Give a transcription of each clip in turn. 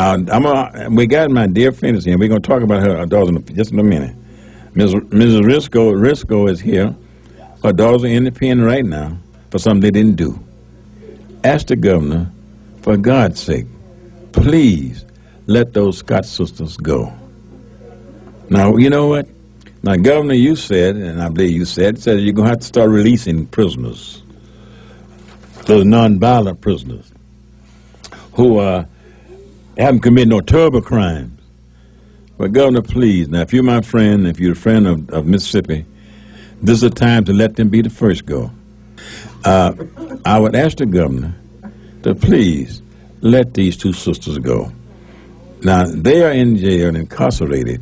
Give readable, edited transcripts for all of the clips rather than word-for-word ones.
Now, we got my dear friend is here. We're going to talk about her daughter just in a minute. Mrs. Rasco is here. Her daughters are independent right now for something they didn't do. Ask the governor, for God's sake, please let those Scott sisters go. Now, you know what? Now, Governor, you said, and I believe you said you're going to have to start releasing prisoners, those nonviolent prisoners who haven't committed no terrible crimes. But, Governor, please, now, if you're my friend, if you're a friend of Mississippi, this is a time to let them be the first go. I would ask the governor to please let these two sisters go. Now, they are in jail and incarcerated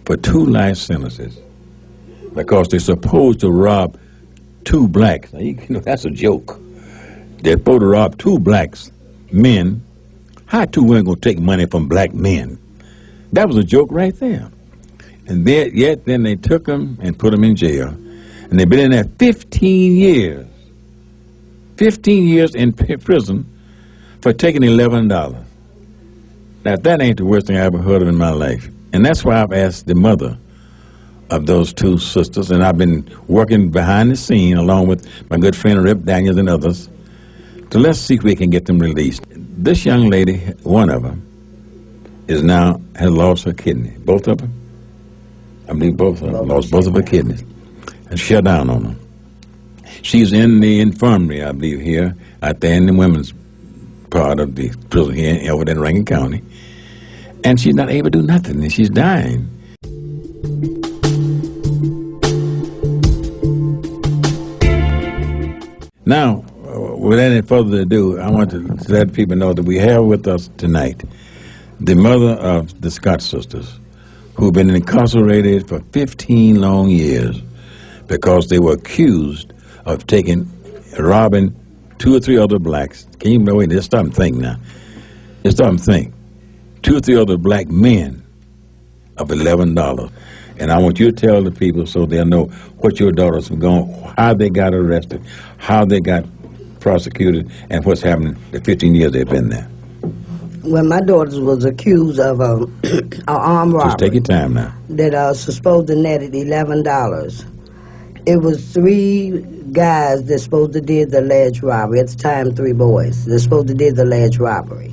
for 2 life sentences because they're supposed to rob 2 blacks. Now, you know, that's a joke. They're supposed to rob 2 blacks, men. How 2 women going to take money from black men? That was a joke right there. And then they took them and put them in jail. And they've been in there 15 years. 15 years in prison for taking $11. Now, that ain't the worst thing I ever heard of in my life. And that's why I've asked the mother of those 2 sisters, and I've been working behind the scene along with my good friend Rip Daniels and others, to let's see if we can get them released. This young lady, one of them, has lost her kidney. Both of them? I believe both of them lost both of her kidneys and shut down on them. She's in the infirmary, I believe, here, out there in the women's part of the prison here over there in Rankin County. And she's not able to do nothing, and she's dying. Now, without any further ado, I want to let people know that we have with us tonight the mother of the Scott sisters, who've been incarcerated for 15 long years because they were accused of robbing 2 or 3 other blacks. Can you wait? Just stop and think now. Just stop and think. 2 or 3 other black men of $11. And I want you to tell the people so they'll know what your daughters have gone, how they got arrested, how they got prosecuted, and what's happening the 15 years they've been there. When my daughters was accused of an armed robbery. Just take your time now. That supposed to netted $11. It was 3 guys that supposed to did the alleged robbery. At the time, 3 boys that supposed to did the alleged robbery.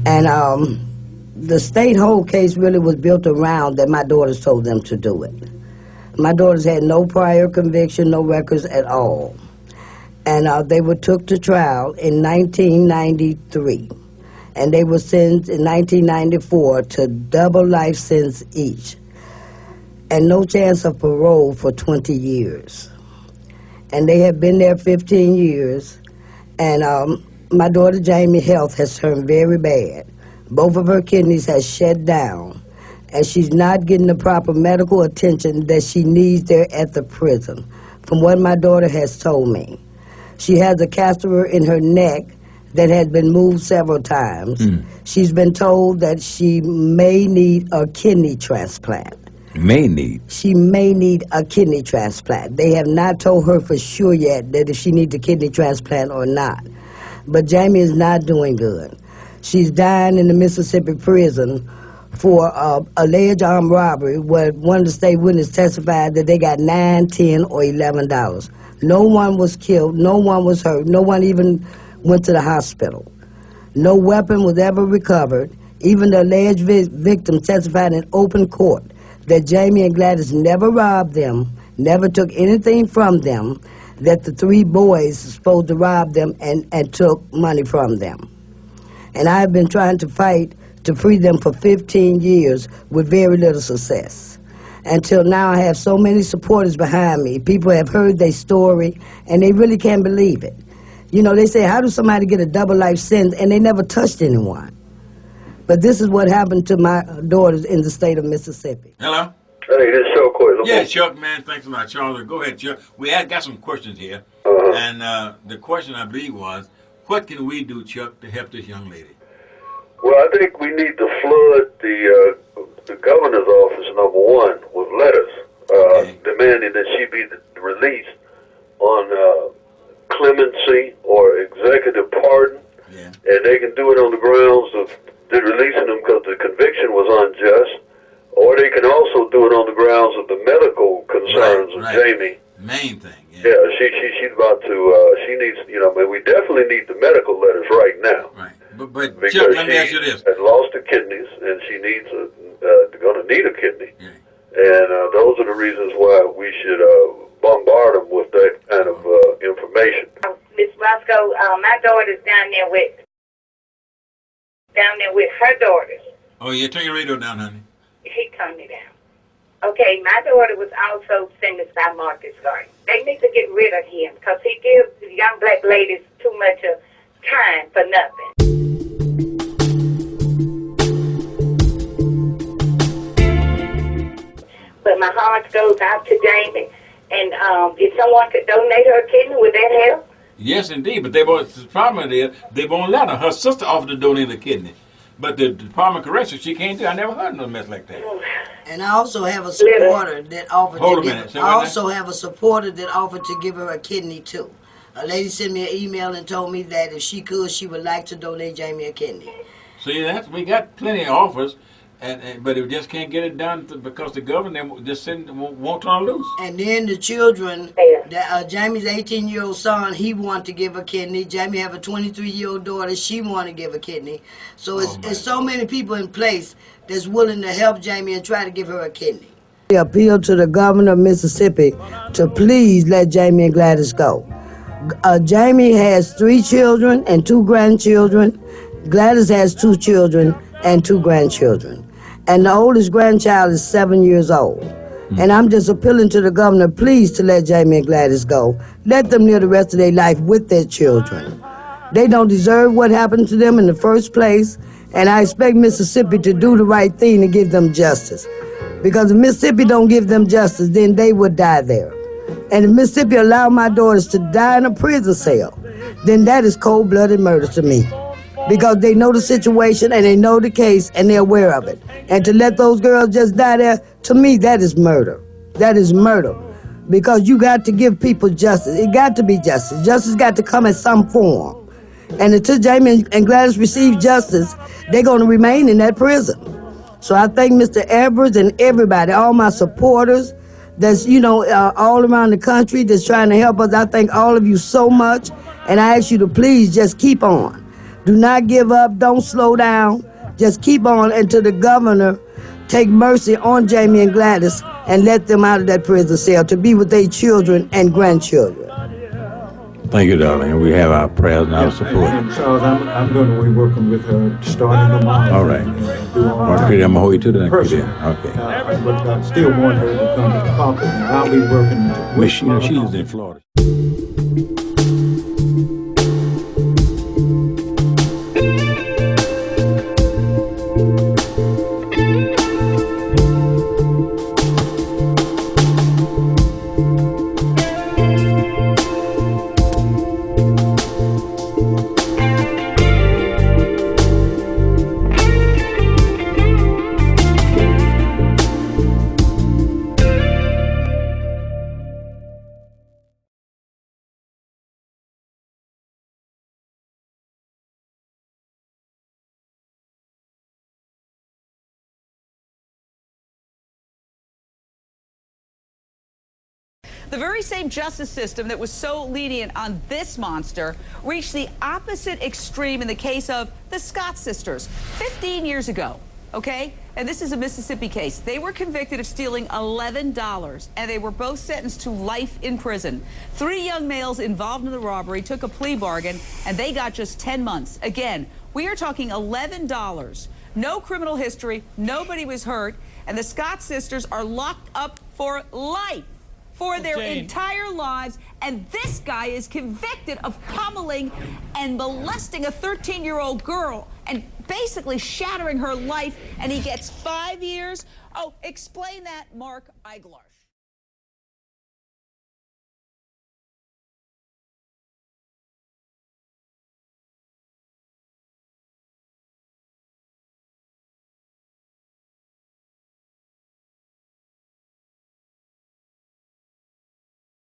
And the state hold case really was built around that my daughters told them to do it. My daughters had no prior conviction, no records at all. And they were took to trial in 1993. And they were sentenced in 1994 to double life sentence each. And no chance of parole for 20 years. And they have been there 15 years. And my daughter Jamie's health has turned very bad. Both of her kidneys has shut down. And she's not getting the proper medical attention that she needs there at the prison, from what my daughter has told me. She has a catheter in her neck that has been moved several times. She's been told that she may need a kidney transplant. She may need a kidney transplant. They have not told her for sure yet that if she needs a kidney transplant or not. But Jamie is not doing good. She's dying in the Mississippi prison for alleged armed robbery, where one of the state witnesses testified that they got $9, $10, or $11. No one was killed. No one was hurt. No one even went to the hospital. No weapon was ever recovered. Even the alleged victim testified in open court that Jamie and Gladys never robbed them, never took anything from them, that the 3 boys were supposed to rob them and took money from them. And I've been trying to fight to free them for 15 years with very little success. Until now, I have so many supporters behind me. People have heard their story, and they really can't believe it. You know, they say, how does somebody get a double life sentence, and they never touched anyone? But this is what happened to my daughters in the state of Mississippi. Hello? Hey, this is Chuck Quill. Yeah, Chuck, man, thanks a lot. Charles, go ahead, Chuck. We have got some questions here. And the question, I believe, was, what can we do, Chuck, to help this young lady? Well, I think we need to flood the governor's office, number 1, with letters demanding that she be released on clemency or executive pardon. Yeah. And they can do it on the grounds of they're releasing them because the conviction was unjust, or they can also do it on the grounds of the medical concerns of Jamie. Main thing. Yeah, she's about to. She needs, we definitely need the medical letters right now. Right, but because Chuck, let me ask you this: she had lost her kidneys, and she needs going to need a kidney, and those are the reasons why we should bombard them with that kind of information. Miss Rasco, my daughter's down there with her daughters. Oh yeah, turn your radio down, honey. He turned it down. Okay, my daughter was also sentenced by Marcus Garden. They need to get rid of him because he gives the young black ladies too much time for nothing. But my heart goes out to Jamie, and if someone could donate her kidney, would that help? Yes, indeed, but the problem is they won't let her. Her sister offered to donate a kidney, but the Department of Corrections, she can't do. I never heard of no mess like that. And I also have a supporter that offered Hold a minute. I also have a supporter that offered to give her a kidney too. A lady sent me an email and told me that if she could, she would like to donate Jamie a kidney. See, we got plenty of offers, but we just can't get it done because the government just won't turn loose. And then the children, Jamie's 18-year-old son, he wanted to give a kidney. Jamie have a 23-year-old daughter, she wanted to give a kidney. So it's so many people in place that's willing to help Jamie and try to give her a kidney. We appeal to the governor of Mississippi to please let Jamie and Gladys go. Jamie has 3 children and 2 grandchildren. Gladys has 2 children and 2 grandchildren. And the oldest grandchild is 7 years old. And I'm just appealing to the governor, please, to let Jamie and Gladys go. Let them live the rest of their life with their children. They don't deserve what happened to them in the first place, and I expect Mississippi to do the right thing to give them justice. Because if Mississippi don't give them justice, then they would die there. And if Mississippi allow my daughters to die in a prison cell, then that is cold-blooded murder to me. Because they know the situation and they know the case and they're aware of it. And to let those girls just die there, to me, that is murder. That is murder. Because you got to give people justice. It got to be justice. Justice got to come in some form. And until Jamie and Gladys receive justice, they're going to remain in that prison. So I thank Mr. Edwards and everybody, all my supporters that's, all around the country that's trying to help us. I thank all of you so much. And I ask you to please just keep on. Do not give up. Don't slow down. Just keep on until the governor take mercy on Jamie and Gladys and let them out of that prison cell to be with their children and grandchildren. Thank you, darling. We have our prayers and our support. And Charles, I'm going to be working with her starting tomorrow. All right. I'm going to hold you to that. Okay. But I still want her to come to the caucus, and I'll be working with her. She's in Florida. The very same justice system that was so lenient on this monster reached the opposite extreme in the case of the Scott sisters 15 years ago, okay? And this is a Mississippi case. They were convicted of stealing $11, and they were both sentenced to life in prison. 3 young males involved in the robbery took a plea bargain, and they got just 10 months. Again, we are talking $11. No criminal history, nobody was hurt, and the Scott sisters are locked up for life. For their entire lives, and this guy is convicted of pummeling and molesting a 13-year-old girl and basically shattering her life, and he gets 5 years. Oh, explain that, Mark Eigler.